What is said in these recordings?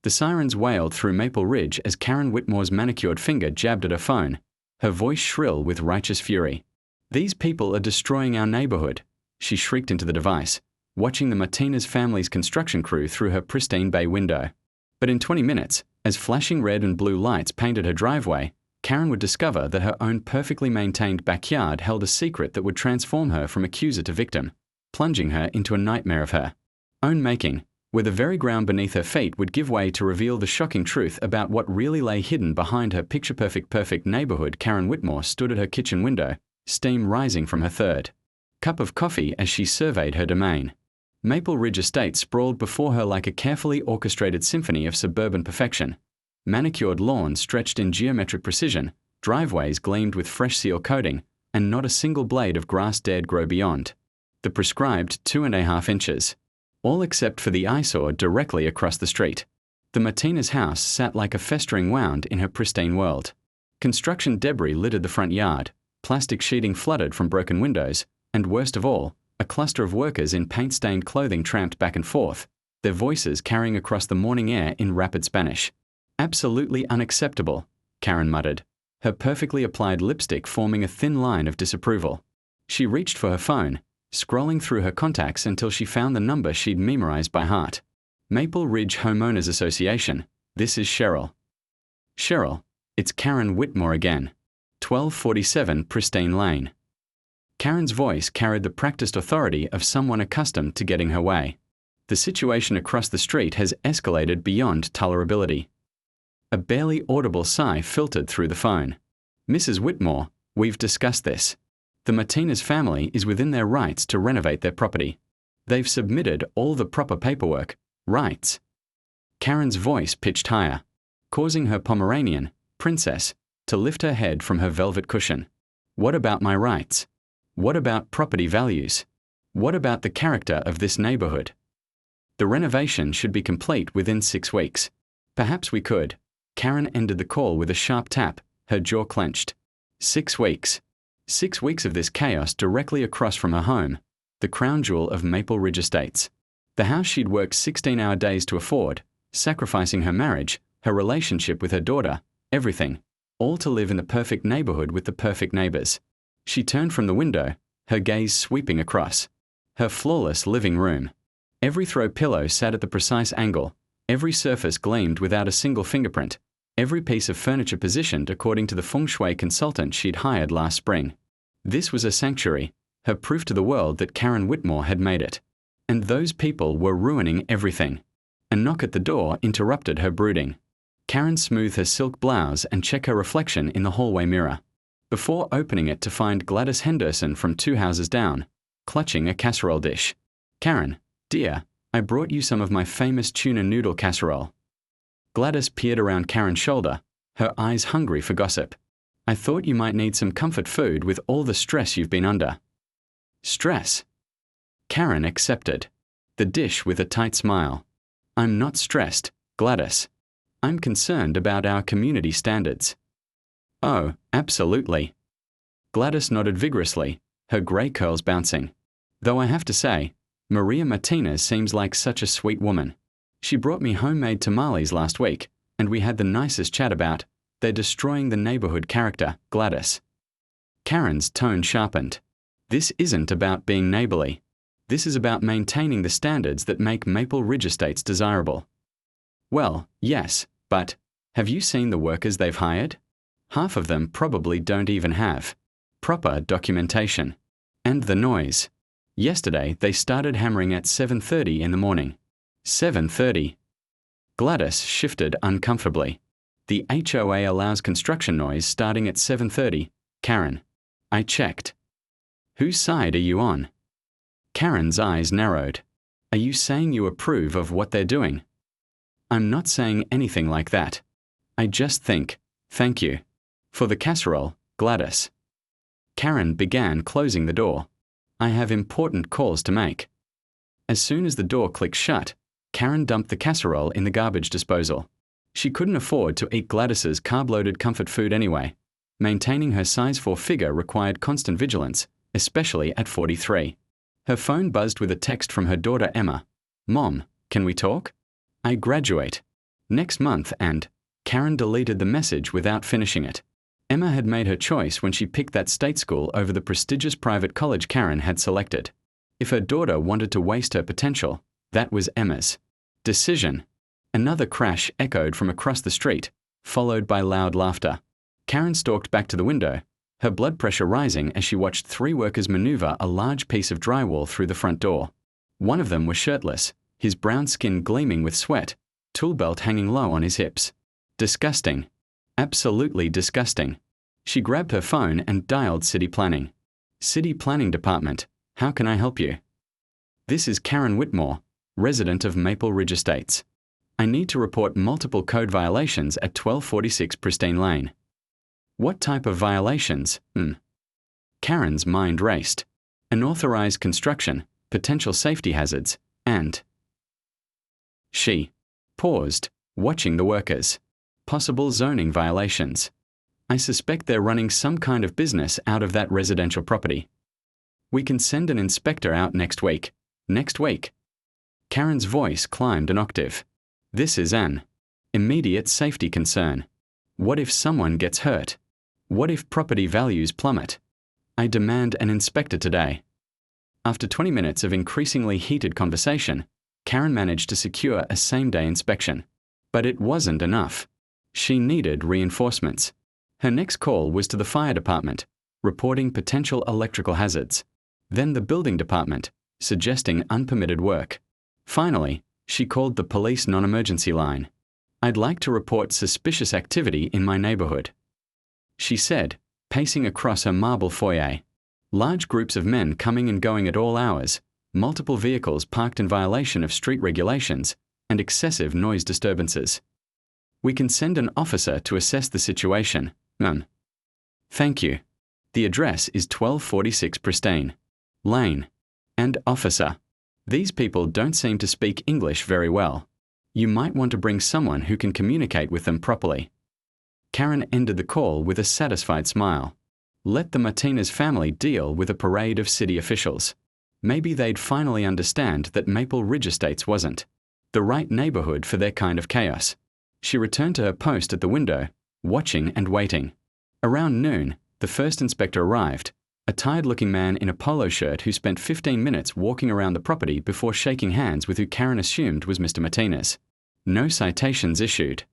The sirens wailed through Maple Ridge as Karen Whitmore's manicured finger jabbed at her phone, her voice shrill with righteous fury. "These people are destroying our neighborhood," she shrieked into the device, watching the Martinez family's construction crew through her pristine bay window. But in 20 minutes, as flashing red and blue lights painted her driveway, Karen would discover that her own perfectly maintained backyard held a secret that would transform her from accuser to victim, plunging her into a nightmare of her own making, where the very ground beneath her feet would give way to reveal the shocking truth about what really lay hidden behind her picture-perfect neighborhood. Karen Whitmore stood at her kitchen window, steam rising from her third cup of coffee as she surveyed her domain. Maple Ridge Estate sprawled before her like a carefully orchestrated symphony of suburban perfection. Manicured lawns stretched in geometric precision, driveways gleamed with fresh seal coating, and not a single blade of grass dared grow beyond the prescribed 2.5 inches. All except for the eyesore directly across the street. The Martinez house sat like a festering wound in her pristine world. Construction debris littered the front yard, plastic sheeting flooded from broken windows, and worst of all, a cluster of workers in paint-stained clothing tramped back and forth, their voices carrying across the morning air in rapid Spanish. "Absolutely unacceptable," Karen muttered, her perfectly applied lipstick forming a thin line of disapproval. She reached for her phone, scrolling through her contacts until she found the number she'd memorized by heart. Maple Ridge Homeowners Association. This is Cheryl. "Cheryl, it's Karen Whitmore again. 1247 Pristine Lane." Karen's voice carried the practiced authority of someone accustomed to getting her way. "The situation across the street has escalated beyond tolerability." A barely audible sigh filtered through the phone. "Mrs. Whitmore, we've discussed this. The Martinez family is within their rights to renovate their property. They've submitted all the proper paperwork, rights." Karen's voice pitched higher, causing her Pomeranian, Princess, to lift her head from her velvet cushion. "What about my rights? What about property values? What about the character of this neighborhood? The renovation should be complete within 6 weeks. Perhaps we could." Karen ended the call with a sharp tap, her jaw clenched. 6 weeks. 6 weeks of this chaos directly across from her home, the crown jewel of Maple Ridge Estates. The house she'd worked 16-hour days to afford, sacrificing her marriage, her relationship with her daughter, everything, all to live in the perfect neighborhood with the perfect neighbors. She turned from the window, her gaze sweeping across. Her flawless living room. Every throw pillow sat at the precise angle, every surface gleamed without a single fingerprint, every piece of furniture positioned according to the feng shui consultant she'd hired last spring. This was a sanctuary, her proof to the world that Karen Whitmore had made it. And those people were ruining everything. A knock at the door interrupted her brooding. Karen smoothed her silk blouse and checked her reflection in the hallway mirror, before opening it to find Gladys Henderson from 2 houses down, clutching a casserole dish. "Karen, dear, I brought you some of my famous tuna noodle casserole." Gladys peered around Karen's shoulder, her eyes hungry for gossip. "I thought you might need some comfort food with all the stress you've been under." "Stress?" Karen accepted the dish with a tight smile. "I'm not stressed, Gladys. I'm concerned about our community standards." "Oh, absolutely." Gladys nodded vigorously, her gray curls bouncing. "Though I have to say, Maria Martinez seems like such a sweet woman. She brought me homemade tamales last week, and we had the nicest chat about, they're destroying the neighborhood character, Gladys." Karen's tone sharpened. "This isn't about being neighborly. This is about maintaining the standards that make Maple Ridge Estates desirable." "Well, yes, but have you seen the workers they've hired? Half of them probably don't even have proper documentation. And the noise. Yesterday they started hammering at 7:30 in the morning. 7:30. Gladys shifted uncomfortably. "The HOA allows construction noise starting at 7:30, Karen. I checked." "Whose side are you on?" Karen's eyes narrowed. "Are you saying you approve of what they're doing?" "I'm not saying anything like that. I just think, thank you for the casserole, Gladys." Karen began closing the door. "I have important calls to make." As soon as the door clicked shut, Karen dumped the casserole in the garbage disposal. She couldn't afford to eat Gladys's carb-loaded comfort food anyway. Maintaining her size 4 figure required constant vigilance, especially at 43. Her phone buzzed with a text from her daughter Emma. "Mom, can we talk? I graduate." Next month and Karen deleted the message without finishing it. Emma had made her choice when she picked that state school over the prestigious private college Karen had selected. If her daughter wanted to waste her potential, that was Emma's decision. Another crash echoed from across the street, followed by loud laughter. Karen stalked back to the window, her blood pressure rising as she watched 3 workers maneuver a large piece of drywall through the front door. One of them was shirtless, his brown skin gleaming with sweat, tool belt hanging low on his hips. Disgusting. Absolutely disgusting. She grabbed her phone and dialed City Planning. City Planning Department, how can I help you? This is Karen Whitmore, resident of Maple Ridge Estates. I need to report multiple code violations at 1246 Pristine Lane. What type of violations? Karen's mind raced. Unauthorized construction, potential safety hazards, and... She paused, watching the workers. Possible zoning violations. I suspect they're running some kind of business out of that residential property. We can send an inspector out next week. Next week. Karen's voice climbed an octave. This is an immediate safety concern. What if someone gets hurt? What if property values plummet? I demand an inspector today. After 20 minutes of increasingly heated conversation, Karen managed to secure a same-day inspection. But it wasn't enough. She needed reinforcements. Her next call was to the fire department, reporting potential electrical hazards. Then the building department, suggesting unpermitted work. Finally, she called the police non-emergency line. I'd like to report suspicious activity in my neighborhood, she said, pacing across her marble foyer. Large groups of men coming and going at all hours, multiple vehicles parked in violation of street regulations, and excessive noise disturbances. We can send an officer to assess the situation. None. Thank you. The address is 1246 Pristine Lane. And officer. These people don't seem to speak English very well. You might want to bring someone who can communicate with them properly. Karen ended the call with a satisfied smile. Let the Martinez family deal with a parade of city officials. Maybe they'd finally understand that Maple Ridge Estates wasn't the right neighborhood for their kind of chaos. She returned to her post at the window, watching and waiting. Around noon, the first inspector arrived, a tired-looking man in a polo shirt who spent 15 minutes walking around the property before shaking hands with who Karen assumed was Mr. Martinez. No citations issued.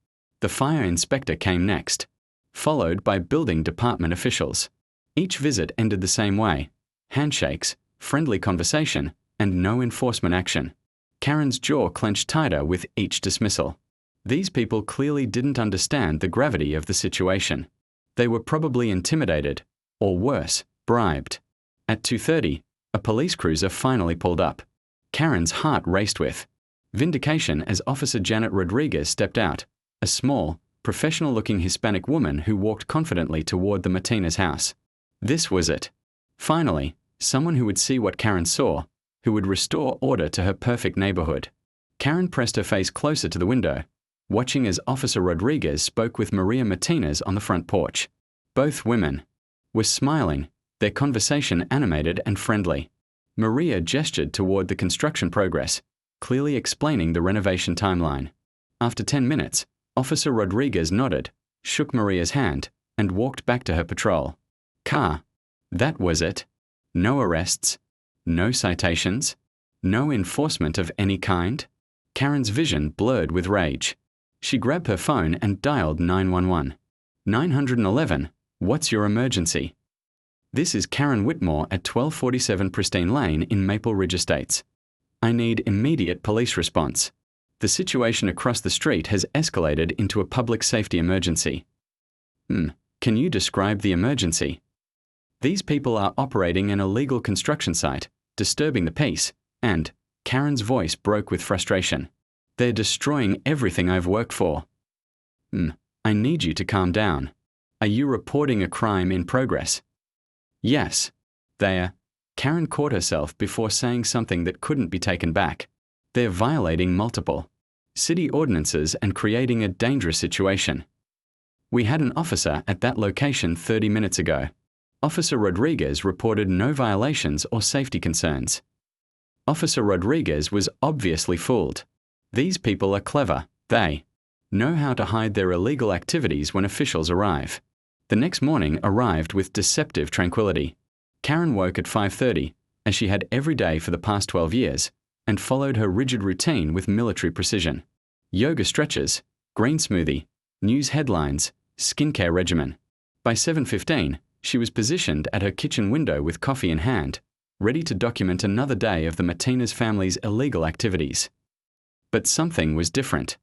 The fire inspector came next, followed by building department officials. Each visit ended the same way: handshakes, friendly conversation, and no enforcement action. Karen's jaw clenched tighter with each dismissal. These people clearly didn't understand the gravity of the situation. They were probably intimidated, or worse, bribed. At 2:30, a police cruiser finally pulled up. Karen's heart raced with vindication as Officer Janet Rodriguez stepped out, a small, professional-looking Hispanic woman who walked confidently toward the Martinez house. This was it. Finally, someone who would see what Karen saw, who would restore order to her perfect neighborhood. Karen pressed her face closer to the window, watching as Officer Rodriguez spoke with Maria Martinez on the front porch. Both women were smiling, their conversation animated and friendly. Maria gestured toward the construction progress, clearly explaining the renovation timeline. After 10 minutes, Officer Rodriguez nodded, shook Maria's hand, and walked back to her patrol car. That was it. No arrests, no citations, no enforcement of any kind. Karen's vision blurred with rage. She grabbed her phone and dialed 911. 911, what's your emergency? This is Karen Whitmore at 1247 Pristine Lane in Maple Ridge Estates. I need immediate police response. The situation across the street has escalated into a public safety emergency. Can you describe the emergency? These people are operating an illegal construction site, disturbing the peace, and Karen's voice broke with frustration. They're destroying everything I've worked for. I need you to calm down. Are you reporting a crime in progress? Yes. Karen caught herself before saying something that couldn't be taken back. They're violating multiple city ordinances and creating a dangerous situation. We had an officer at that location 30 minutes ago. Officer Rodriguez reported no violations or safety concerns. Officer Rodriguez was obviously fooled. These people are clever. They know how to hide their illegal activities when officials arrive. The next morning arrived with deceptive tranquility. Karen woke at 5:30, as she had every day for the past 12 years, and followed her rigid routine with military precision. Yoga stretches, green smoothie, news headlines, skincare regimen. By 7:15, she was positioned at her kitchen window with coffee in hand, ready to document another day of the Martinez family's illegal activities. But something was different.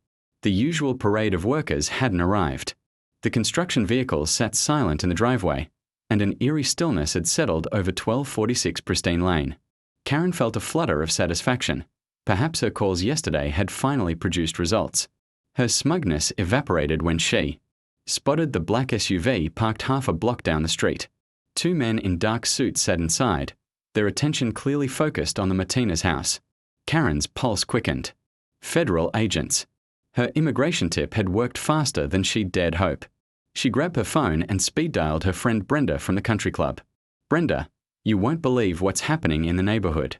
The usual parade of workers hadn't arrived. The construction vehicles sat silent in the driveway, and an eerie stillness had settled over 1246 Pristine Lane. Karen felt a flutter of satisfaction. Perhaps her calls yesterday had finally produced results. Her smugness evaporated when she spotted the black SUV parked half a block down the street. Two men in dark suits sat inside, their attention clearly focused on the Martinez house. Karen's pulse quickened. Federal agents. Her immigration tip had worked faster than she'd dared hope. She grabbed her phone and speed-dialed her friend Brenda from the country club. "Brenda, you won't believe what's happening in the neighborhood.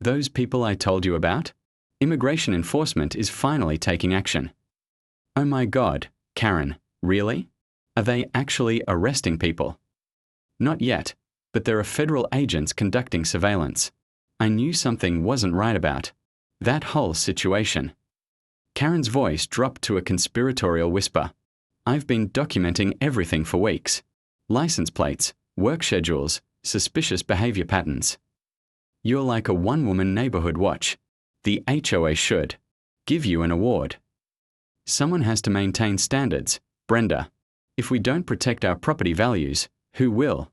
Those people I told you about? Immigration enforcement is finally taking action." "Oh my God, Karen, really? Are they actually arresting people?" "Not yet, but there are federal agents conducting surveillance. I knew something wasn't right about that whole situation." Karen's voice dropped to a conspiratorial whisper. "I've been documenting everything for weeks. License plates, work schedules, suspicious behavior patterns. You're like a one-woman neighborhood watch. The HOA should give you an award. Someone has to maintain standards, Brenda. If we don't protect our property values, who will?"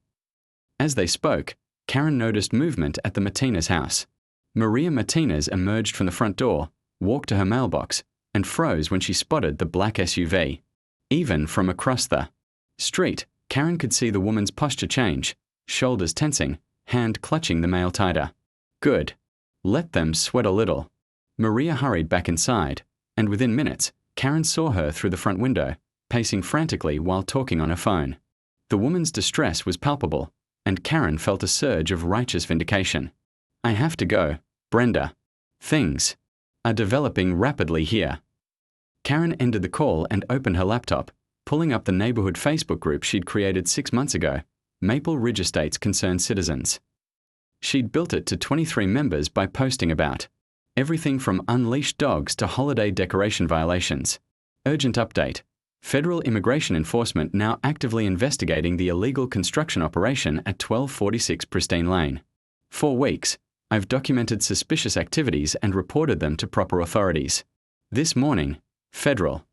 As they spoke, Karen noticed movement at the Martinez house. Maria Martinez emerged from the front door, walked to her mailbox, and froze when she spotted the black SUV. Even from across the street, Karen could see the woman's posture change, shoulders tensing, hand clutching the mail tighter. Good. Let them sweat a little. Maria hurried back inside, and within minutes, Karen saw her through the front window, pacing frantically while talking on her phone. The woman's distress was palpable, and Karen felt a surge of righteous vindication. "I have to go, Brenda. Things are developing rapidly here." Karen ended the call and opened her laptop, pulling up the neighborhood Facebook group she'd created 6 months ago, Maple Ridge Estates Concerned Citizens. She'd built it to 23 members by posting about everything from unleashed dogs to holiday decoration violations. Urgent update. Federal immigration enforcement now actively investigating the illegal construction operation at 1246 Pristine Lane. 4 weeks. I've documented suspicious activities and reported them to proper authorities. This morning, federal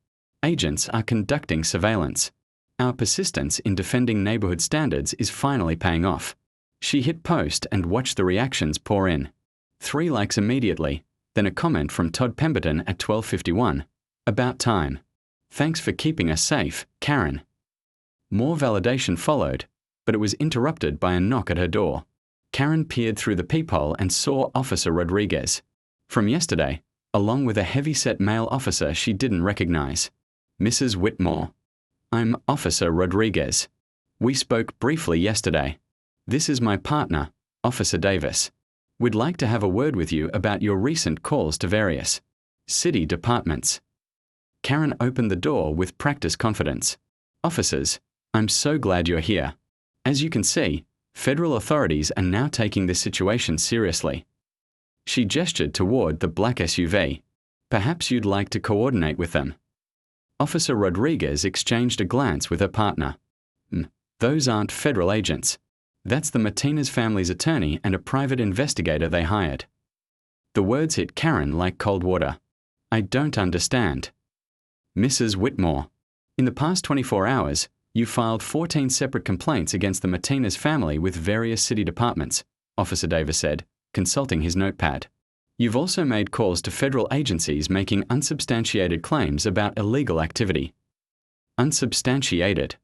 agents are conducting surveillance. Our persistence in defending neighborhood standards is finally paying off. She hit post and watched the reactions pour in. 3 likes immediately, then a comment from Todd Pemberton at 12:51. "About time. Thanks for keeping us safe, Karen." More validation followed, but it was interrupted by a knock at her door. Karen peered through the peephole and saw Officer Rodriguez. From yesterday, along with a heavy-set male officer she didn't recognize. "Mrs. Whitmore. I'm Officer Rodriguez. We spoke briefly yesterday. This is my partner, Officer Davis. We'd like to have a word with you about your recent calls to various city departments." Karen opened the door with practiced confidence. "Officers, I'm so glad you're here. As you can see, federal authorities are now taking this situation seriously." She gestured toward the black SUV. "Perhaps you'd like to coordinate with them." Officer Rodriguez exchanged a glance with her partner. Those aren't federal agents. That's the Martinez family's attorney and a private investigator they hired." The words hit Karen like cold water. "I don't understand." "Mrs. Whitmore, in the past 24 hours, you filed 14 separate complaints against the Martinez family with various city departments," Officer Davis said, consulting his notepad. "You've also made calls to federal agencies making unsubstantiated claims about illegal activity." Unsubstantiated.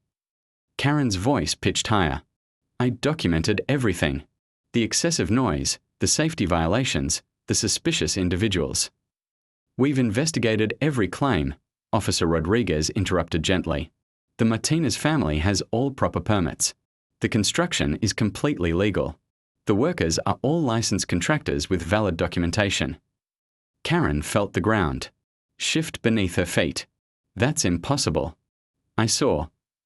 Karen's voice pitched higher. "I documented everything. The excessive noise, the safety violations, the suspicious individuals." "We've investigated every claim," Officer Rodriguez interrupted gently. "The Martinez family has all proper permits. The construction is completely legal. The workers are all licensed contractors with valid documentation." Karen felt the ground shift beneath her feet. That's impossible.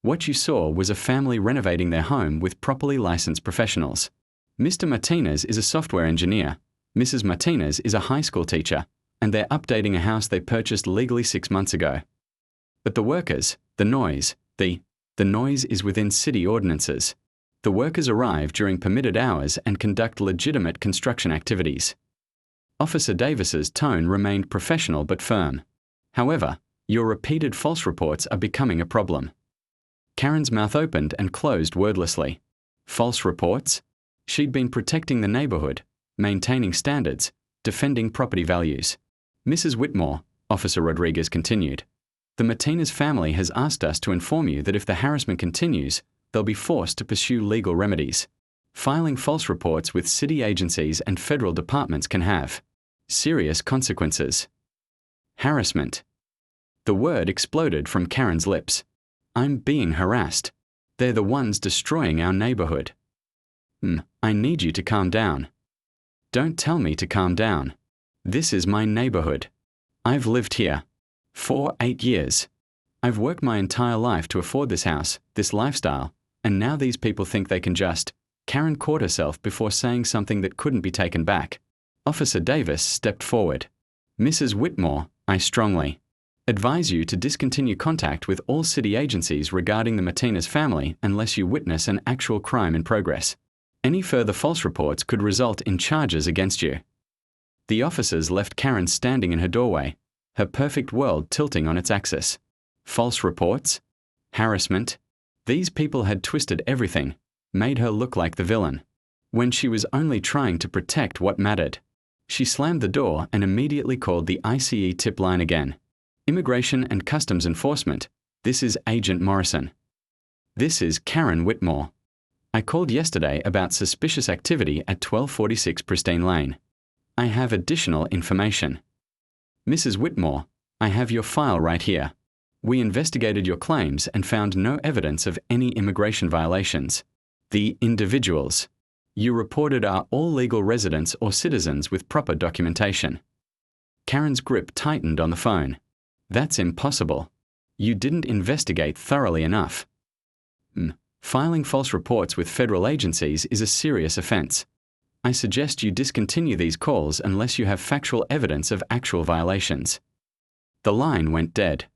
What you saw was a family renovating their home with properly licensed professionals. Mr. Martinez is a software engineer, Mrs. Martinez is a high school teacher, and they're updating a house they purchased legally 6 months ago. But the workers, the noise is within city ordinances. The workers arrive during permitted hours and conduct legitimate construction activities. Officer Davis's tone remained professional but firm. However, your repeated false reports are becoming a problem. Karen's mouth opened and closed wordlessly. False reports? She'd been protecting the neighborhood, maintaining standards, defending property values. Mrs. Whitmore, Officer Rodriguez continued, the Martinez family has asked us to inform you that if the harassment continues, they'll be forced to pursue legal remedies. Filing false reports with city agencies and federal departments can have serious consequences. Harassment. The word exploded from Karen's lips. I'm being harassed. They're the ones destroying our neighborhood. I need you to calm down. Don't tell me to calm down. This is my neighborhood. I've lived here for 8 years. I've worked my entire life to afford this house, this lifestyle, and now these people think they can just. Karen caught herself before saying something that couldn't be taken back. Officer Davis stepped forward. Mrs. Whitmore, I strongly advise you to discontinue contact with all city agencies regarding the Martinez family unless you witness an actual crime in progress. Any further false reports could result in charges against you. The officers left Karen standing in her doorway, her perfect world tilting on its axis. False reports? Harassment? These people had twisted everything, made her look like the villain, when she was only trying to protect what mattered. She slammed the door and immediately called the ICE tip line again. Immigration and Customs Enforcement, this is Agent Morrison. This is Karen Whitmore. I called yesterday about suspicious activity at 1246 Pristine Lane. I have additional information. Mrs. Whitmore, I have your file right here. We investigated your claims and found no evidence of any immigration violations. The individuals you reported are all legal residents or citizens with proper documentation. Karen's grip tightened on the phone. That's impossible. You didn't investigate thoroughly enough. Filing false reports with federal agencies is a serious offense. I suggest you discontinue these calls unless you have factual evidence of actual violations. The line went dead.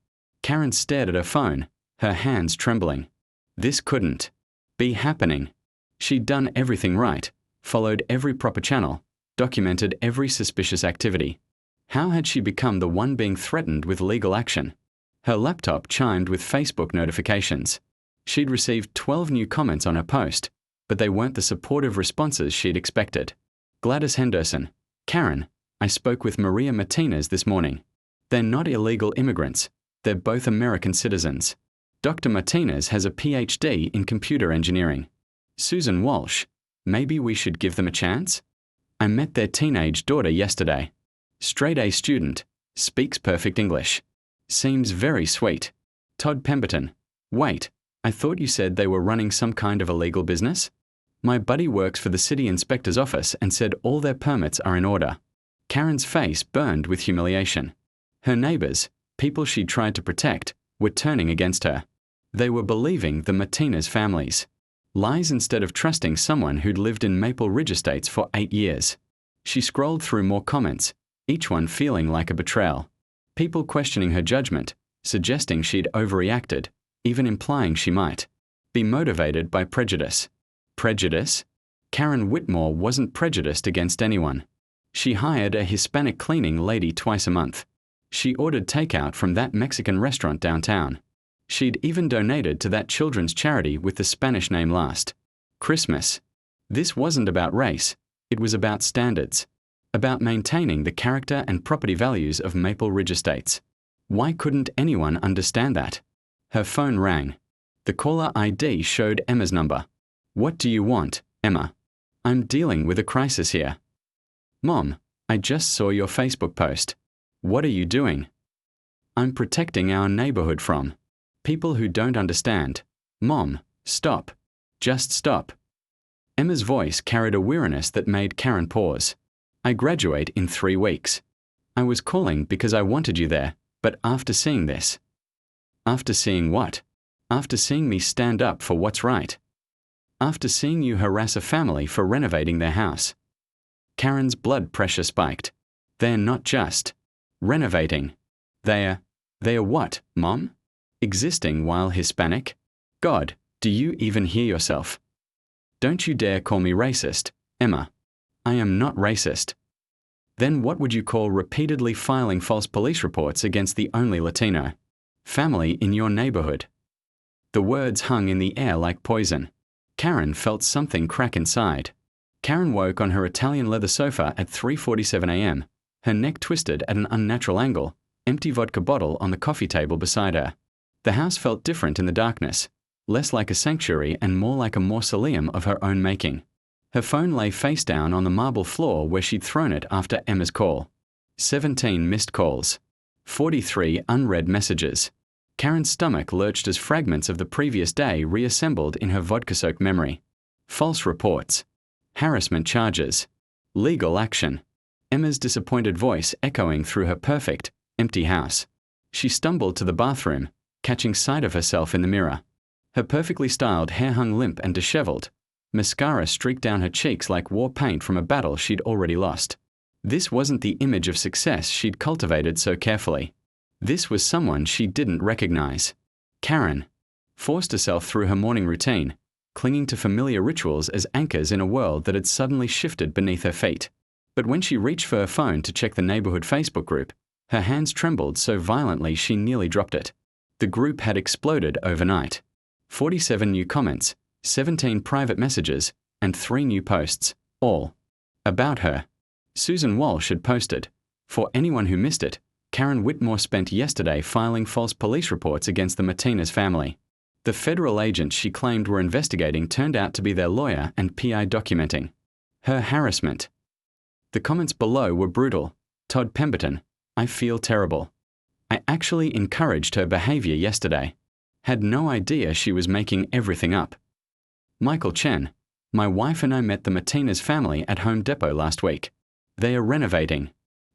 Karen stared at her phone, her hands trembling. This couldn't be happening. She'd done everything right, followed every proper channel, documented every suspicious activity. How had she become the one being threatened with legal action? Her laptop chimed with Facebook notifications. She'd received 12 new comments on her post, but they weren't the supportive responses she'd expected. Gladys Henderson, Karen, I spoke with Maria Martinez this morning. They're not illegal immigrants. They're both American citizens. Dr. Martinez has a PhD in computer engineering. Susan Walsh, maybe we should give them a chance? I met their teenage daughter yesterday. Straight A student, speaks perfect English. Seems very sweet. Todd Pemberton, wait, I thought you said they were running some kind of illegal business? My buddy works for the city inspector's office and said all their permits are in order. Karen's face burned with humiliation. Her neighbors, people she'd tried to protect, were turning against her. They were believing the Martinez families. Lies instead of trusting someone who'd lived in Maple Ridge Estates for 8 years. She scrolled through more comments, each one feeling like a betrayal. People questioning her judgment, suggesting she'd overreacted, even implying she might be motivated by prejudice. Prejudice? Karen Whitmore wasn't prejudiced against anyone. She hired a Hispanic cleaning lady twice a month. She ordered takeout from that Mexican restaurant downtown. She'd even donated to that children's charity with the Spanish name last. Christmas. This wasn't about race. It was about standards. About maintaining the character and property values of Maple Ridge Estates. Why couldn't anyone understand that? Her phone rang. The caller ID showed Emma's number. What do you want, Emma? I'm dealing with a crisis here. Mom, I just saw your Facebook post. What are you doing? I'm protecting our neighborhood from people who don't understand. Mom, stop. Just stop. Emma's voice carried a weariness that made Karen pause. I graduate in 3 weeks. I was calling because I wanted you there, but after seeing this. After seeing what? After seeing me stand up for what's right. After seeing you harass a family for renovating their house. Karen's blood pressure spiked. They're not just renovating. They're what, Mom? Existing while Hispanic? God, do you even hear yourself? Don't you dare call me racist, Emma. I am not racist. Then what would you call repeatedly filing false police reports against the only Latino family in your neighborhood? The words hung in the air like poison. Karen felt something crack inside. Karen woke on her Italian leather sofa at 3:47 a.m., her neck twisted at an unnatural angle, empty vodka bottle on the coffee table beside her. The house felt different in the darkness, less like a sanctuary and more like a mausoleum of her own making. Her phone lay face down on the marble floor where she'd thrown it after Emma's call. 17 missed calls. 43 unread messages. Karen's stomach lurched as fragments of the previous day reassembled in her vodka-soaked memory. False reports. Harassment charges. Legal action. Emma's disappointed voice echoing through her perfect, empty house. She stumbled to the bathroom, catching sight of herself in the mirror. Her perfectly styled hair hung limp and disheveled. Mascara streaked down her cheeks like war paint from a battle she'd already lost. This wasn't the image of success she'd cultivated so carefully. This was someone she didn't recognize. Karen forced herself through her morning routine, clinging to familiar rituals as anchors in a world that had suddenly shifted beneath her feet. But when she reached for her phone to check the neighborhood Facebook group, her hands trembled so violently she nearly dropped it. The group had exploded overnight. 47 new comments, 17 private messages, and 3 new posts, all about her. Susan Walsh had posted, "For anyone who missed it, Karen Whitmore spent yesterday filing false police reports against the Martinez family. The federal agents she claimed were investigating turned out to be their lawyer and PI documenting her harassment." The comments below were brutal. Todd Pemberton, "I feel terrible. I actually encouraged her behavior yesterday. Had no idea she was making everything up." Michael Chen, "My wife and I met the Martinez family at Home Depot last week. They are renovating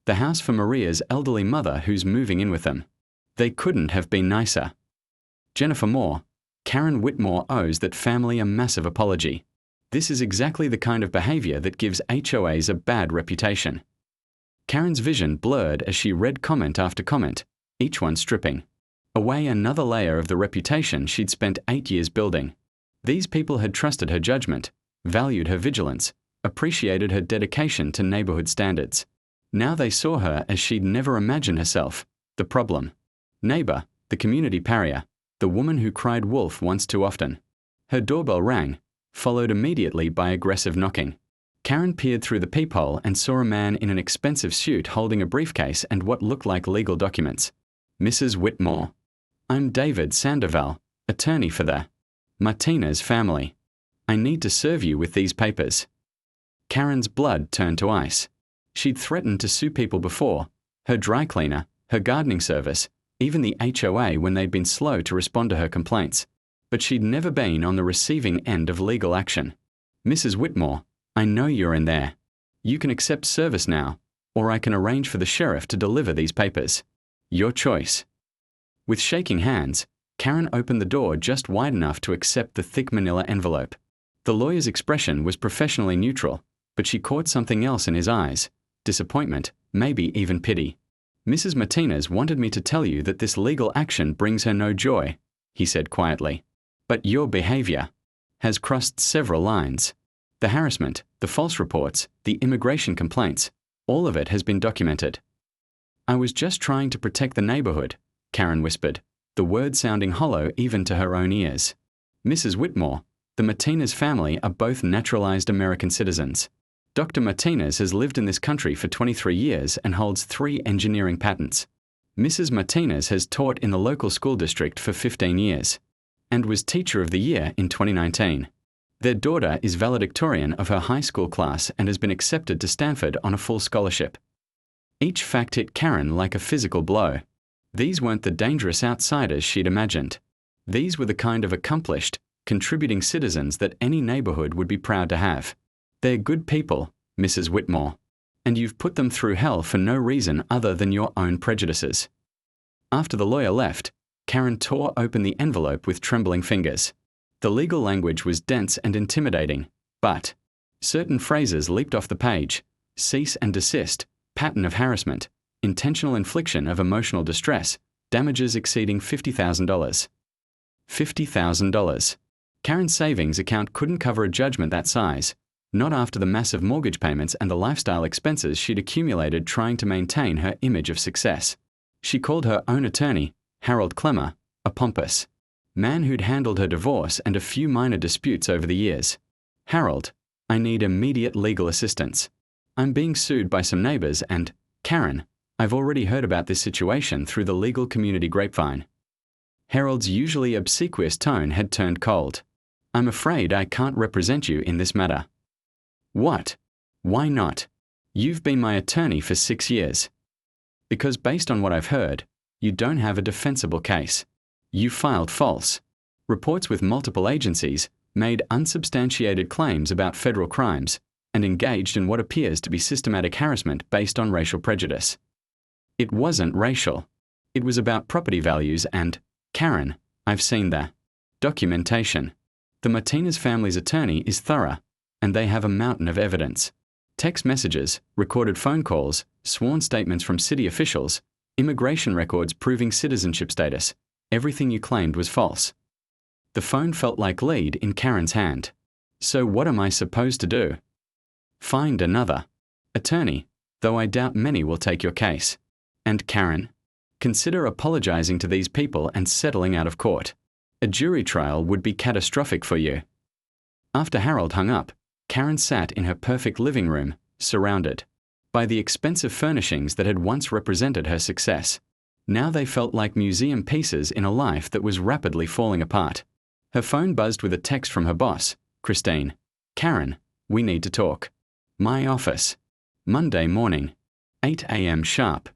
the house for Maria's elderly mother who's moving in with them. They couldn't have been nicer." Jennifer Moore, "Karen Whitmore owes that family a massive apology. This is exactly the kind of behavior that gives HOAs a bad reputation." Karen's vision blurred as she read comment after comment, each one stripping away another layer of the reputation she'd spent 8 years building. These people had trusted her judgment, valued her vigilance, appreciated her dedication to neighborhood standards. Now they saw her as she'd never imagined herself, the problem neighbor, the community pariah, the woman who cried wolf once too often. Her doorbell rang, followed immediately by aggressive knocking. Karen peered through the peephole and saw a man in an expensive suit holding a briefcase and what looked like legal documents. "Mrs. Whitmore, I'm David Sandoval, attorney for the Martinez family. I need to serve you with these papers." Karen's blood turned to ice. She'd threatened to sue people before, her dry cleaner, her gardening service, even the HOA when they'd been slow to respond to her complaints. But she'd never been on the receiving end of legal action. "Mrs. Whitmore, I know you're in there. You can accept service now, or I can arrange for the sheriff to deliver these papers. Your choice." With shaking hands, Karen opened the door just wide enough to accept the thick manila envelope. The lawyer's expression was professionally neutral, but she caught something else in his eyes. Disappointment, maybe even pity. "Mrs. Martinez wanted me to tell you that this legal action brings her no joy," he said quietly. "But your behavior has crossed several lines. The harassment, the false reports, the immigration complaints, all of it has been documented." "I was just trying to protect the neighborhood," Karen whispered, the words sounding hollow even to her own ears. "Mrs. Whitmore, the Martinez family are both naturalized American citizens. Dr. Martinez has lived in this country for 23 years and holds 3 engineering patents. Mrs. Martinez has taught in the local school district for 15 years and was Teacher of the Year in 2019. Their daughter is valedictorian of her high school class and has been accepted to Stanford on a full scholarship." Each fact hit Karen like a physical blow. These weren't the dangerous outsiders she'd imagined. These were the kind of accomplished, contributing citizens that any neighborhood would be proud to have. "They're good people, Mrs. Whitmore, and you've put them through hell for no reason other than your own prejudices." After the lawyer left, Karen tore open the envelope with trembling fingers. The legal language was dense and intimidating, but certain phrases leaped off the page: cease and desist, pattern of harassment, intentional infliction of emotional distress, damages exceeding $50,000. $50,000. Karen's savings account couldn't cover a judgment that size, not after the massive mortgage payments and the lifestyle expenses she'd accumulated trying to maintain her image of success. She called her own attorney, Harold Clemmer, a pompous man who'd handled her divorce and a few minor disputes over the years. Harold, I need immediate legal assistance. I'm being sued by some neighbors and, Karen, I've already heard about this situation through the legal community grapevine. Harold's usually obsequious tone had turned cold. I'm afraid I can't represent you in this matter. What? Why not? You've been my attorney for 6 years. Because based on what I've heard, you don't have a defensible case. You filed false reports with multiple agencies, made unsubstantiated claims about federal crimes, and engaged in what appears to be systematic harassment based on racial prejudice. It wasn't racial. It was about property values and, Karen, I've seen the documentation. The Martinez family's attorney is thorough, and they have a mountain of evidence. Text messages, recorded phone calls, sworn statements from city officials, immigration records proving citizenship status. Everything you claimed was false. The phone felt like lead in Karen's hand. So what am I supposed to do? Find another attorney, though I doubt many will take your case. And Karen, consider apologizing to these people and settling out of court. A jury trial would be catastrophic for you. After Harold hung up, Karen sat in her perfect living room, surrounded by the expensive furnishings that had once represented her success. Now they felt like museum pieces in a life that was rapidly falling apart. Her phone buzzed with a text from her boss, Christine. Karen, we need to talk. My office. Monday morning, 8 a.m. sharp.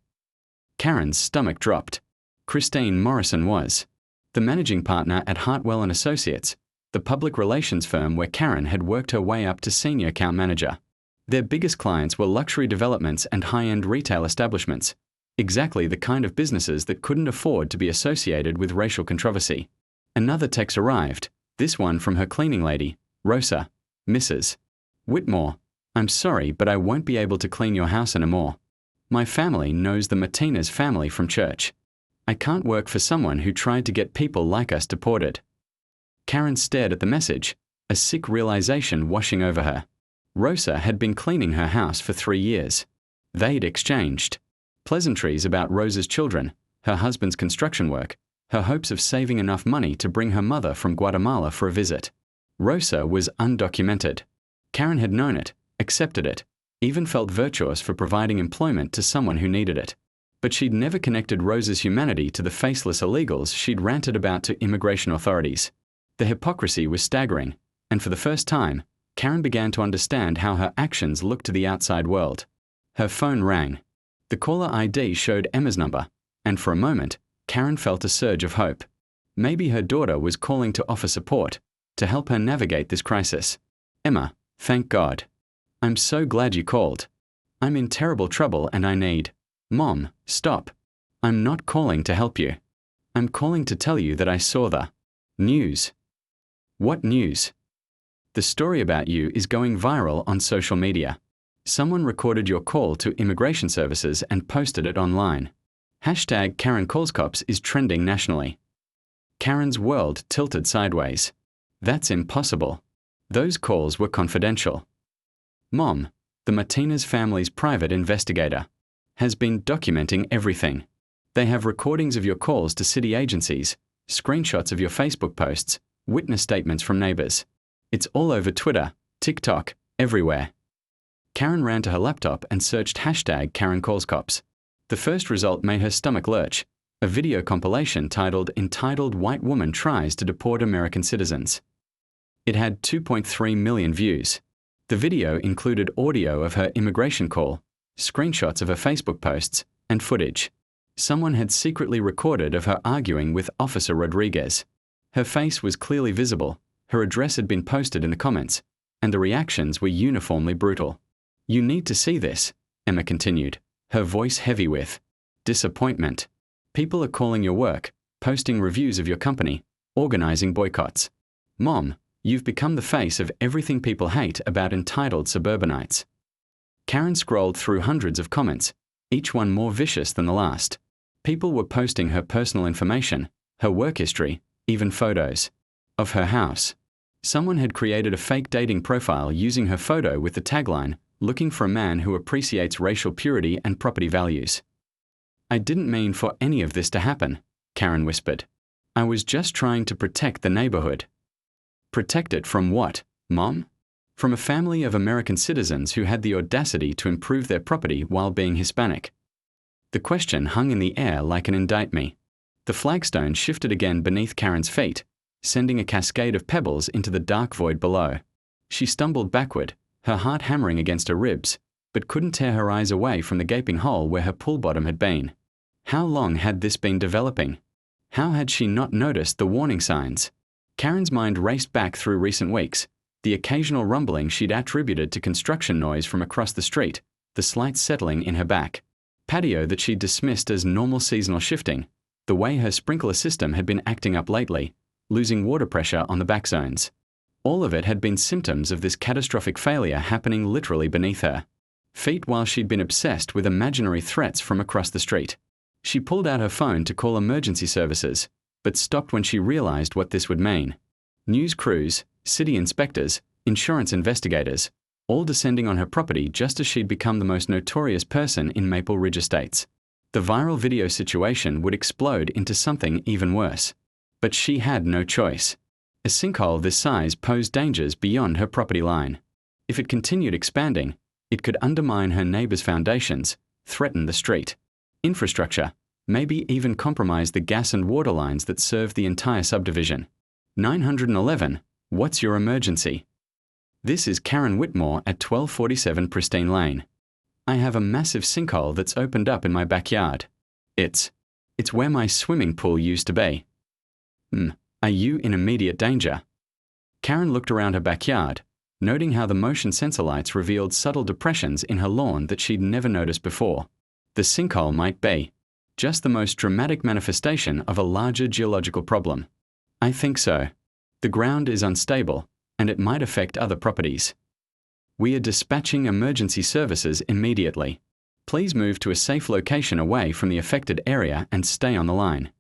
Karen's stomach dropped. Christine Morrison was the managing partner at Hartwell & Associates, the public relations firm where Karen had worked her way up to senior account manager. Their biggest clients were luxury developments and high-end retail establishments, exactly the kind of businesses that couldn't afford to be associated with racial controversy. Another text arrived, this one from her cleaning lady, Rosa, Mrs. Whitmore. I'm sorry, but I won't be able to clean your house anymore. My family knows the Martinez family from church. I can't work for someone who tried to get people like us deported. Karen stared at the message, a sick realization washing over her. Rosa had been cleaning her house for 3 years. They'd exchanged pleasantries about Rosa's children, her husband's construction work, her hopes of saving enough money to bring her mother from Guatemala for a visit. Rosa was undocumented. Karen had known it, accepted it, even felt virtuous for providing employment to someone who needed it. But she'd never connected Rosa's humanity to the faceless illegals she'd ranted about to immigration authorities. The hypocrisy was staggering, and for the first time, Karen began to understand how her actions looked to the outside world. Her phone rang. The caller ID showed Emma's number, and for a moment, Karen felt a surge of hope. Maybe her daughter was calling to offer support, to help her navigate this crisis. Emma, thank God. I'm so glad you called. I'm in terrible trouble and I need... Mom, stop. I'm not calling to help you. I'm calling to tell you that I saw the news. What news? The story about you is going viral on social media. Someone recorded your call to immigration services and posted it online. Hashtag Karen Calls Cops is trending nationally. Karen's world tilted sideways. That's impossible. Those calls were confidential. Mom, the Martinez family's private investigator, has been documenting everything. They have recordings of your calls to city agencies, screenshots of your Facebook posts, witness statements from neighbors. It's all over Twitter, TikTok, everywhere. Karen ran to her laptop and searched hashtag Karen Calls Cops. The first result made her stomach lurch, a video compilation titled Entitled White Woman Tries to Deport American Citizens. It had 2.3 million views. The video included audio of her immigration call, screenshots of her Facebook posts, and footage. Someone had secretly recorded of her arguing with Officer Rodriguez. Her face was clearly visible, her address had been posted in the comments, and the reactions were uniformly brutal. You need to see this, Emma continued, her voice heavy with disappointment. People are calling your work, posting reviews of your company, organizing boycotts. Mom, you've become the face of everything people hate about entitled suburbanites. Karen scrolled through hundreds of comments, each one more vicious than the last. People were posting her personal information, her work history, even photos of her house. Someone had created a fake dating profile using her photo with the tagline, "Looking for a man who appreciates racial purity and property values." "I didn't mean for any of this to happen," Karen whispered. "I was just trying to protect the neighborhood." Protect it from what, Mom? From a family of American citizens who had the audacity to improve their property while being Hispanic. The question hung in the air like an indictment. The flagstone shifted again beneath Karen's feet, sending a cascade of pebbles into the dark void below. She stumbled backward, her heart hammering against her ribs, but couldn't tear her eyes away from the gaping hole where her pool bottom had been. How long had this been developing? How had she not noticed the warning signs? Karen's mind raced back through recent weeks, the occasional rumbling she'd attributed to construction noise from across the street, the slight settling in her back patio that she'd dismissed as normal seasonal shifting, the way her sprinkler system had been acting up lately, losing water pressure on the back zones. All of it had been symptoms of this catastrophic failure happening literally beneath her feet while she'd been obsessed with imaginary threats from across the street. She pulled out her phone to call emergency services, but stopped when she realized what this would mean. News crews, city inspectors, insurance investigators, all descending on her property just as she'd become the most notorious person in Maple Ridge Estates. The viral video situation would explode into something even worse. But she had no choice. A sinkhole this size posed dangers beyond her property line. If it continued expanding, it could undermine her neighbor's foundations, threaten the street, infrastructure, maybe even compromise the gas and water lines that serve the entire subdivision. 911, what's your emergency? This is Karen Whitmore at 1247 Pristine Lane. I have a massive sinkhole that's opened up in my backyard. It's where my swimming pool used to be. Are you in immediate danger? Karen looked around her backyard, noting how the motion sensor lights revealed subtle depressions in her lawn that she'd never noticed before. The sinkhole might be just the most dramatic manifestation of a larger geological problem. I think so. The ground is unstable, and it might affect other properties. We are dispatching emergency services immediately. Please move to a safe location away from the affected area and stay on the line.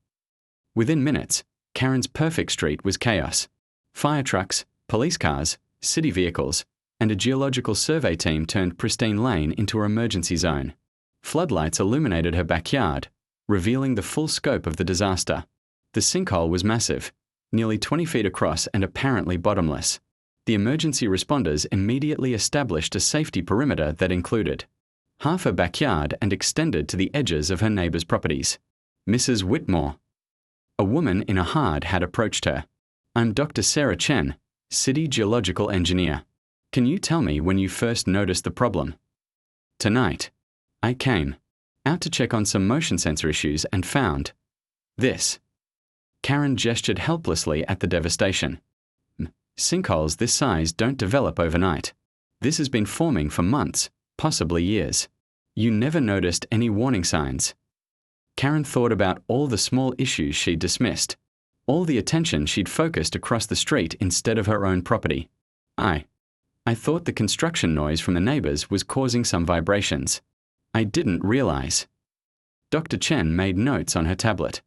Within minutes, Karen's perfect street was chaos. Fire trucks, police cars, city vehicles, and a geological survey team turned Pristine Lane into her emergency zone. Floodlights illuminated her backyard, revealing the full scope of the disaster. The sinkhole was massive, nearly 20 feet across and apparently bottomless. The emergency responders immediately established a safety perimeter that included half her backyard and extended to the edges of her neighbor's properties. Mrs. Whitmore. A woman in a hard hat approached her. I'm Dr. Sarah Chen, City Geological Engineer. Can you tell me when you first noticed the problem? Tonight. I came out to check on some motion sensor issues and found this. Karen gestured helplessly at the devastation. Sinkholes this size don't develop overnight. This has been forming for months, possibly years. You never noticed any warning signs. Karen thought about all the small issues she'd dismissed, all the attention she'd focused across the street instead of her own property. I thought the construction noise from the neighbors was causing some vibrations. I didn't realize. Dr. Chen made notes on her tablet.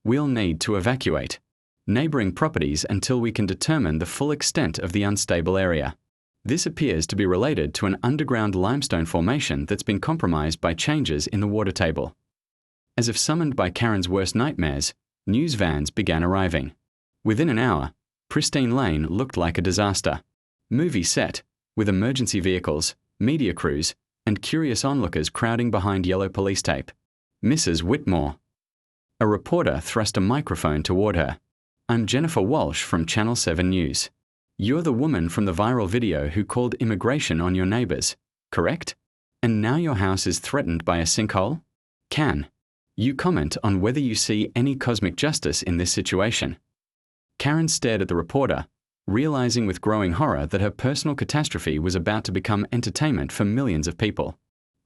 We'll need to evacuate neighboring properties until we can determine the full extent of the unstable area. This appears to be related to an underground limestone formation that's been compromised by changes in the water table. As if summoned by Karen's worst nightmares, news vans began arriving. Within an hour, Pristine Lane looked like a disaster. Movie set, with emergency vehicles, media crews, and curious onlookers crowding behind yellow police tape. Mrs. Whitmore. A reporter thrust a microphone toward her. I'm Jennifer Walsh from Channel 7 News. You're the woman from the viral video who called immigration on your neighbors, correct? And now your house is threatened by a sinkhole? Can you comment on whether you see any cosmic justice in this situation? Karen stared at the reporter, realizing with growing horror that her personal catastrophe was about to become entertainment for millions of people.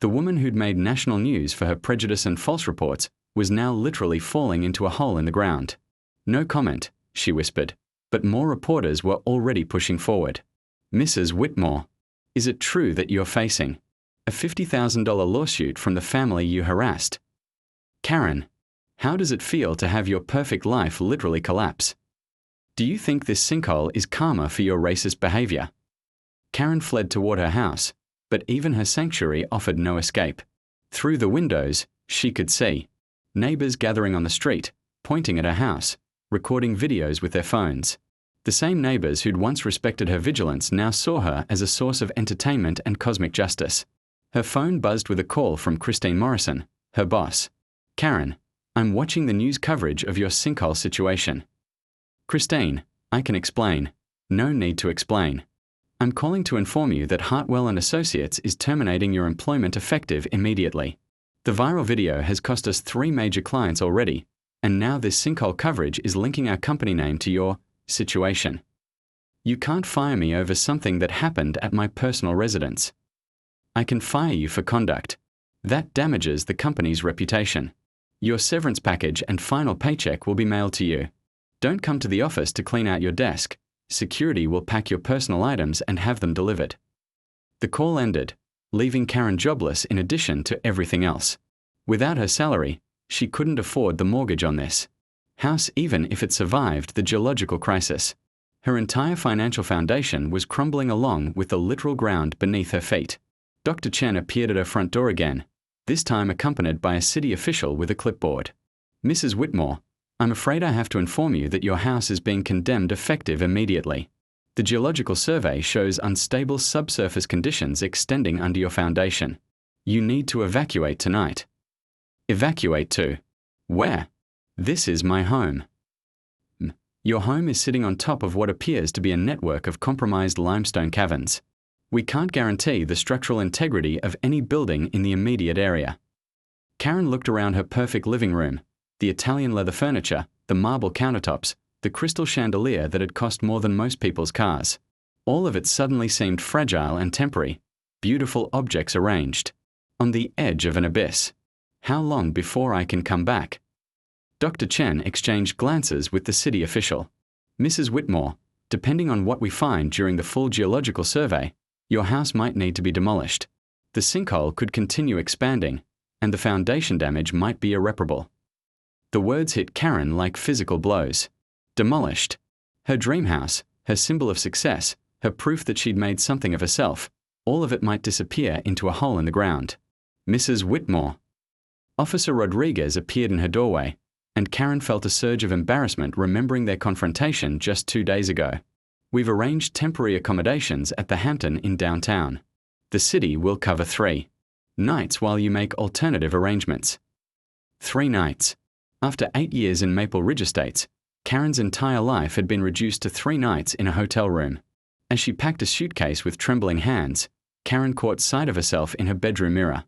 The woman who'd made national news for her prejudice and false reports was now literally falling into a hole in the ground. "No comment," she whispered, but more reporters were already pushing forward. "Mrs. Whitmore, is it true that you're facing a $50,000 lawsuit from the family you harassed? Karen, how does it feel to have your perfect life literally collapse? Do you think this sinkhole is karma for your racist behavior?" Karen fled toward her house, but even her sanctuary offered no escape. Through the windows, she could see neighbors gathering on the street, pointing at her house, recording videos with their phones. The same neighbors who'd once respected her vigilance now saw her as a source of entertainment and cosmic justice. Her phone buzzed with a call from Christine Morrison, her boss. "Karen, I'm watching the news coverage of your sinkhole situation." "Christine, I can explain. No need to explain. I'm calling to inform you that Hartwell & Associates is terminating your employment effective immediately. The viral video has cost us 3 major clients already, and now this sinkhole coverage is linking our company name to your situation. You can't fire me over something that happened at my personal residence. I can fire you for conduct. That damages the company's reputation. Your severance package and final paycheck will be mailed to you. Don't come to the office to clean out your desk. Security will pack your personal items and have them delivered." The call ended, leaving Karen jobless in addition to everything else. Without her salary, she couldn't afford the mortgage on this house even if it survived the geological crisis. Her entire financial foundation was crumbling along with the literal ground beneath her feet. Dr. Chen appeared at her front door again, this time accompanied by a city official with a clipboard. "Mrs. Whitmore, I'm afraid I have to inform you that your house is being condemned effective immediately. The geological survey shows unstable subsurface conditions extending under your foundation. You need to evacuate tonight." "Evacuate to? Where? This is my home." "Your home is sitting on top of what appears to be a network of compromised limestone caverns. We can't guarantee the structural integrity of any building in the immediate area." Karen looked around her perfect living room, the Italian leather furniture, the marble countertops, the crystal chandelier that had cost more than most people's cars. All of it suddenly seemed fragile and temporary, beautiful objects arranged on the edge of an abyss. "How long before I can come back?" Dr. Chen exchanged glances with the city official. "Mrs. Whitmore, depending on what we find during the full geological survey, your house might need to be demolished. The sinkhole could continue expanding, and the foundation damage might be irreparable." The words hit Karen like physical blows. Demolished. Her dream house, her symbol of success, her proof that she'd made something of herself, all of it might disappear into a hole in the ground. "Mrs. Whitmore." Officer Rodriguez appeared in her doorway, and Karen felt a surge of embarrassment remembering their confrontation just 2 days ago. "We've arranged temporary accommodations at the Hampton in downtown. The city will cover 3 nights while you make alternative arrangements." 3 nights. After 8 years in Maple Ridge Estates, Karen's entire life had been reduced to 3 nights in a hotel room. As she packed a suitcase with trembling hands, Karen caught sight of herself in her bedroom mirror.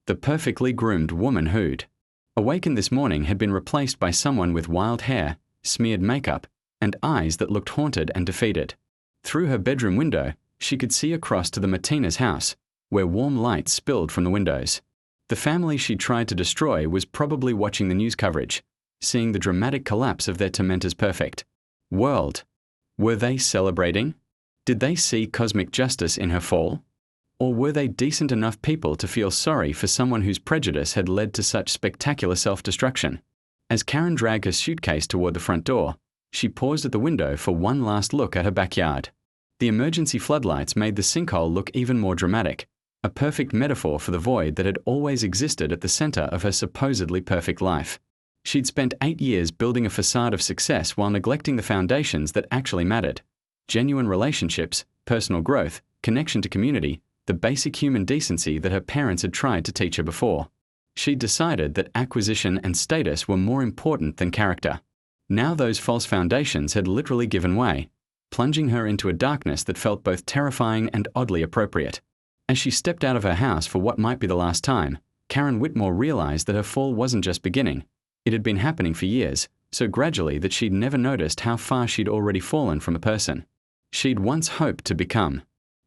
The perfectly groomed woman who'd awakened this morning had been replaced by someone with wild hair, smeared makeup, and eyes that looked haunted and defeated. Through her bedroom window, she could see across to the Martinez house, where warm light spilled from the windows. The family she tried to destroy was probably watching the news coverage, seeing the dramatic collapse of their tormentor's perfect world. Were they celebrating? Did they see cosmic justice in her fall? Or were they decent enough people to feel sorry for someone whose prejudice had led to such spectacular self-destruction? As Karen dragged her suitcase toward the front door, she paused at the window for one last look at her backyard. The emergency floodlights made the sinkhole look even more dramatic, a perfect metaphor for the void that had always existed at the center of her supposedly perfect life. She'd spent 8 years building a facade of success while neglecting the foundations that actually mattered: genuine relationships, personal growth, connection to community, the basic human decency that her parents had tried to teach her before. She'd decided that acquisition and status were more important than character. Now those false foundations had literally given way, plunging her into a darkness that felt both terrifying and oddly appropriate. As she stepped out of her house for what might be the last time, Karen Whitmore realized that her fall wasn't just beginning. It had been happening for years, so gradually that she'd never noticed how far she'd already fallen from a person she'd once hoped to become.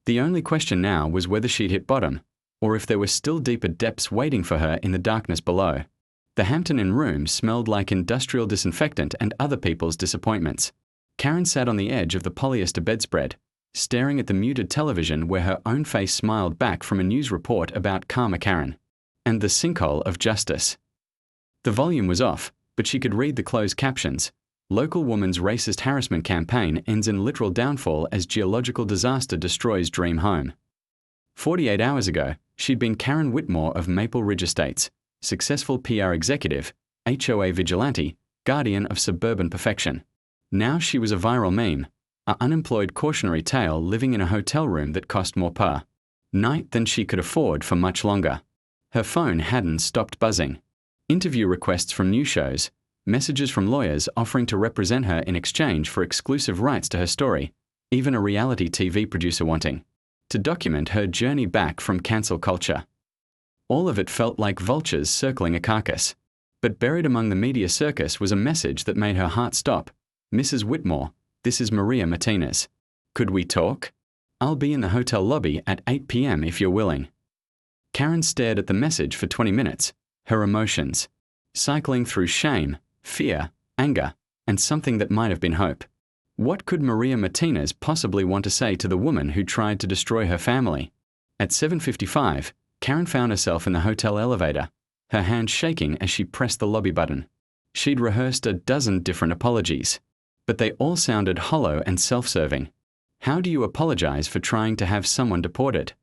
The only question now was whether she'd hit bottom, or if there were still deeper depths waiting for her in the darkness below. The Hampton Inn room smelled like industrial disinfectant and other people's disappointments. Karen sat on the edge of the polyester bedspread, staring at the muted television where her own face smiled back from a news report about Karma Karen and the sinkhole of justice. The volume was off, but she could read the closed captions. Local woman's racist harassment campaign ends in literal downfall as geological disaster destroys dream home. 48 hours ago, she'd been Karen Whitmore of Maple Ridge Estates, successful PR executive, HOA vigilante, guardian of suburban perfection. Now she was a viral meme, an unemployed cautionary tale living in a hotel room that cost more per night than she could afford for much longer. Her phone hadn't stopped buzzing. Interview requests from news shows, messages from lawyers offering to represent her in exchange for exclusive rights to her story, even a reality TV producer wanting to document her journey back from cancel culture. All of it felt like vultures circling a carcass. But buried among the media circus was a message that made her heart stop. Mrs. Whitmore, this is Maria Martinez. Could we talk? I'll be in the hotel lobby at 8 p.m. if you're willing. Karen stared at the message for 20 minutes, her emotions cycling through shame, fear, anger, and something that might have been hope. What could Maria Martinez possibly want to say to the woman who tried to destroy her family? At 7:55, Karen found herself in the hotel elevator, her hands shaking as she pressed the lobby button. She'd rehearsed a dozen different apologies, but they all sounded hollow and self-serving. How do you apologize for trying to have someone deported?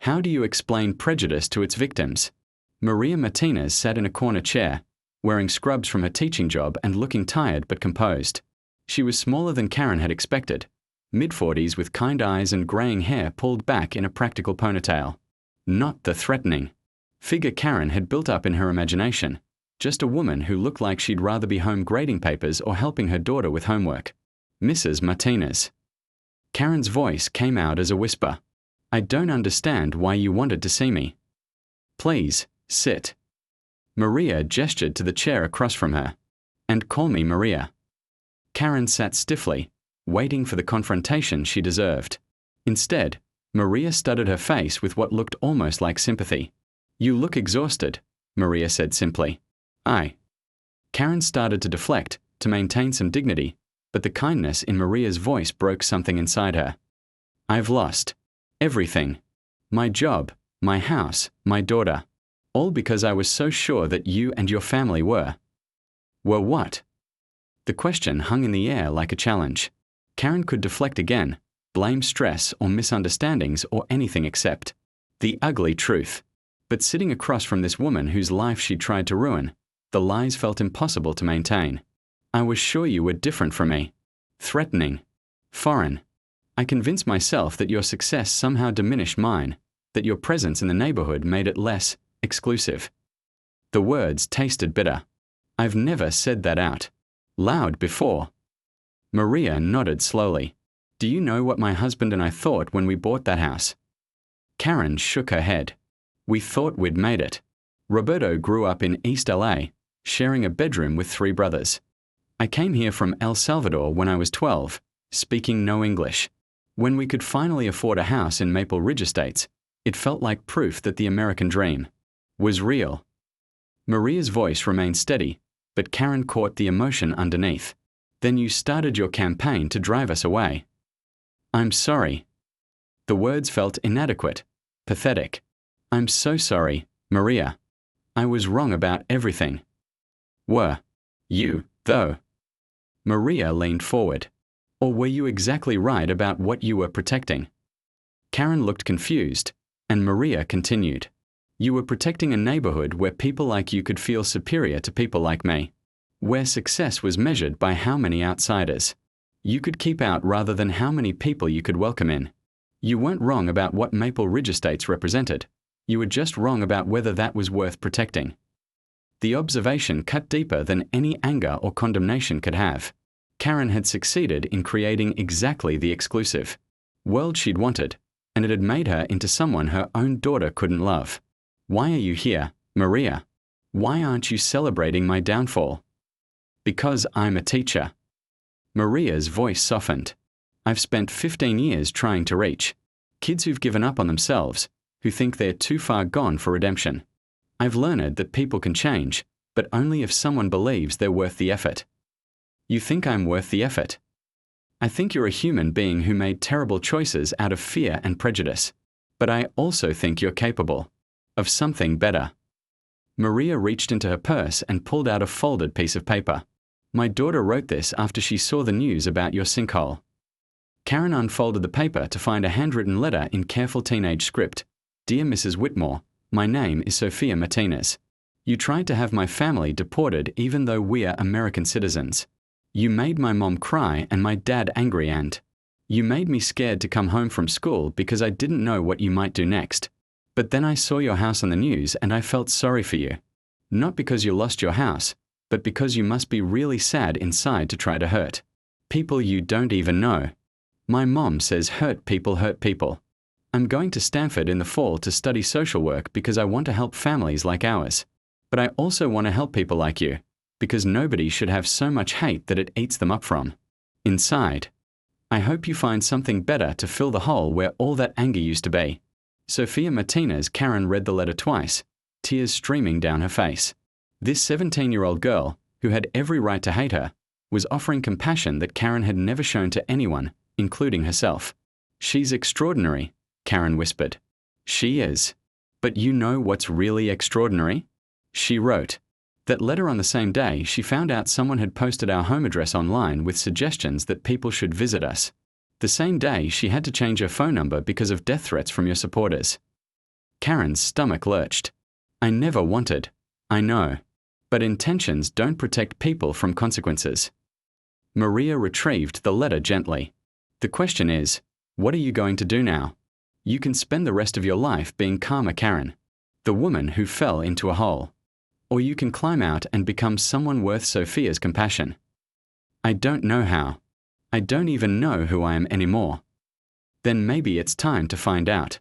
How do you explain prejudice to its victims? Maria Martinez sat in a corner chair, wearing scrubs from her teaching job and looking tired but composed. She was smaller than Karen had expected, mid-40s with kind eyes and graying hair pulled back in a practical ponytail. Not the threatening figure Karen had built up in her imagination, just a woman who looked like she'd rather be home grading papers or helping her daughter with homework. Mrs. Martinez. Karen's voice came out as a whisper. I don't understand why you wanted to see me. Please, sit. Maria gestured to the chair across from her. And call me Maria. Karen sat stiffly, waiting for the confrontation she deserved. Instead, Maria studied her face with what looked almost like sympathy. You look exhausted, Maria said simply. Karen started to deflect, to maintain some dignity, but the kindness in Maria's voice broke something inside her. I've lost everything. My job, my house, my daughter. All because I was so sure that you and your family were. Were what? The question hung in the air like a challenge. Karen could deflect again, blame stress or misunderstandings or anything except the ugly truth. But sitting across from this woman whose life she'd tried to ruin, the lies felt impossible to maintain. I was sure you were different from me. Threatening. Foreign. I convinced myself that your success somehow diminished mine, that your presence in the neighborhood made it less exclusive. The words tasted bitter. I've never said that out loud before. Maria nodded slowly. Do you know what my husband and I thought when we bought that house? Karen shook her head. We thought we'd made it. Roberto grew up in East LA, sharing a bedroom with 3 brothers. I came here from El Salvador when I was 12, speaking no English. When we could finally afford a house in Maple Ridge Estates, it felt like proof that the American dream was real. Maria's voice remained steady, but Karen caught the emotion underneath. Then you started your campaign to drive us away. I'm sorry. The words felt inadequate, pathetic. I'm so sorry, Maria. I was wrong about everything. Were you, though? Maria leaned forward. Or were you exactly right about what you were protecting? Karen looked confused, and Maria continued. You were protecting a neighborhood where people like you could feel superior to people like me, where success was measured by how many outsiders you could keep out rather than how many people you could welcome in. You weren't wrong about what Maple Ridge Estates represented. You were just wrong about whether that was worth protecting. The observation cut deeper than any anger or condemnation could have. Karen had succeeded in creating exactly the exclusive world she'd wanted, and it had made her into someone her own daughter couldn't love. Why are you here, Maria? Why aren't you celebrating my downfall? Because I'm a teacher. Maria's voice softened. I've spent 15 years trying to reach kids who've given up on themselves, who think they're too far gone for redemption. I've learned that people can change, but only if someone believes they're worth the effort. You think I'm worth the effort? I think you're a human being who made terrible choices out of fear and prejudice, but I also think you're capable of something better. Maria reached into her purse and pulled out a folded piece of paper. My daughter wrote this after she saw the news about your sinkhole. Karen unfolded the paper to find a handwritten letter in careful teenage script. Dear Mrs. Whitmore, my name is Sophia Martinez. You tried to have my family deported even though we are American citizens. You made my mom cry and my dad angry, and you made me scared to come home from school because I didn't know what you might do next. But then I saw your house on the news and I felt sorry for you. Not because you lost your house, but because you must be really sad inside to try to hurt people you don't even know. My mom says hurt people hurt people. I'm going to Stanford in the fall to study social work because I want to help families like ours. But I also want to help people like you, because nobody should have so much hate that it eats them up from inside. I hope you find something better to fill the hole where all that anger used to be. Sophia Martinez. Karen read the letter twice, tears streaming down her face. This 17-year-old girl, who had every right to hate her, was offering compassion that Karen had never shown to anyone, including herself. She's extraordinary, Karen whispered. She is. But you know what's really extraordinary? She wrote. That letter on the same day, she found out someone had posted our home address online with suggestions that people should visit us. The same day, she had to change her phone number because of death threats from your supporters. Karen's stomach lurched. I never wanted. I know. But intentions don't protect people from consequences. Maria retrieved the letter gently. The question is, what are you going to do now? You can spend the rest of your life being Karma Karen, the woman who fell into a hole. Or you can climb out and become someone worth Sophia's compassion. I don't know how. I don't even know who I am anymore. Then maybe it's time to find out.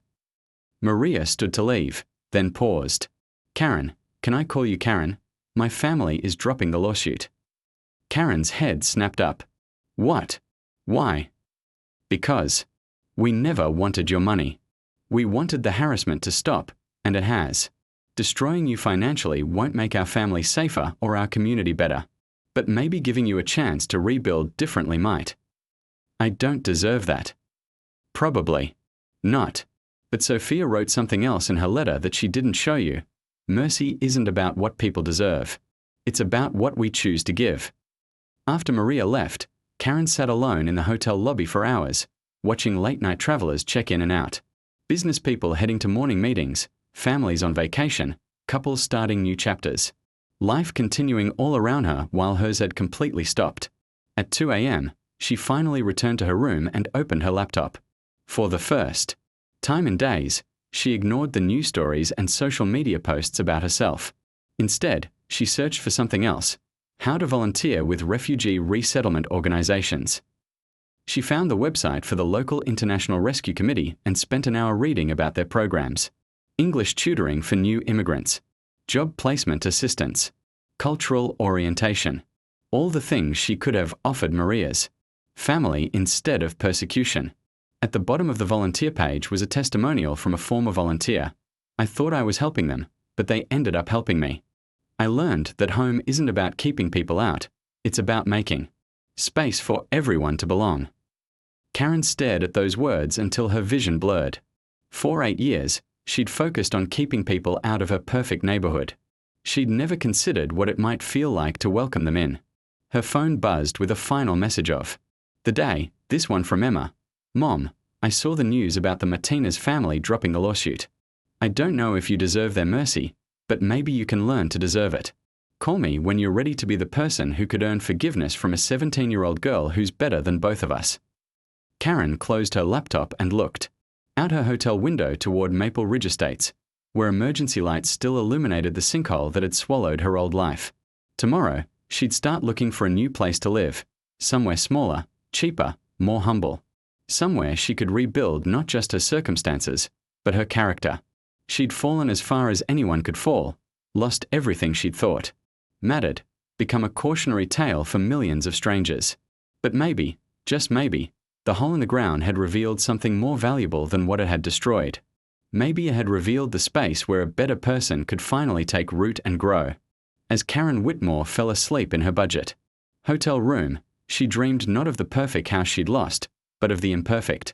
Maria stood to leave, then paused. Karen, can I call you Karen? My family is dropping the lawsuit. Karen's head snapped up. What? Why? Because we never wanted your money. We wanted the harassment to stop, and it has. Destroying you financially won't make our family safer or our community better, but maybe giving you a chance to rebuild differently might. I don't deserve that. Probably not. But Sophia wrote something else in her letter that she didn't show you. Mercy isn't about what people deserve. It's about what we choose to give. After Maria left, Karen sat alone in the hotel lobby for hours, watching late-night travelers check in and out. Business people heading to morning meetings, families on vacation, couples starting new chapters. Life continuing all around her while hers had completely stopped. At 2 a.m., she finally returned to her room and opened her laptop. For the first time in days, she ignored the news stories and social media posts about herself. Instead, she searched for something else: how to volunteer with refugee resettlement organizations. She found the website for the local International Rescue Committee and spent an hour reading about their programs. English tutoring for new immigrants, job placement assistance, cultural orientation. All the things she could have offered Maria's family instead of persecution. At the bottom of the volunteer page was a testimonial from a former volunteer. I thought I was helping them, but they ended up helping me. I learned that home isn't about keeping people out, it's about making space for everyone to belong. Karen stared at those words until her vision blurred. For 8 years, she'd focused on keeping people out of her perfect neighborhood. She'd never considered what it might feel like to welcome them in. Her phone buzzed with a final message of the day, this one from Emma. Mom, I saw the news about the Martinez family dropping the lawsuit. I don't know if you deserve their mercy, but maybe you can learn to deserve it. Call me when you're ready to be the person who could earn forgiveness from a 17-year-old girl who's better than both of us. Karen closed her laptop and looked out her hotel window toward Maple Ridge Estates, where emergency lights still illuminated the sinkhole that had swallowed her old life. Tomorrow, she'd start looking for a new place to live, somewhere smaller, cheaper, more humble. Somewhere she could rebuild not just her circumstances, but her character. She'd fallen as far as anyone could fall, lost everything she'd thought mattered, become a cautionary tale for millions of strangers. But maybe, just maybe, the hole in the ground had revealed something more valuable than what it had destroyed. Maybe it had revealed the space where a better person could finally take root and grow. as Karen Whitmore fell asleep in her budget. Hotel room, she dreamed not of the perfect house she'd lost, but of the imperfect.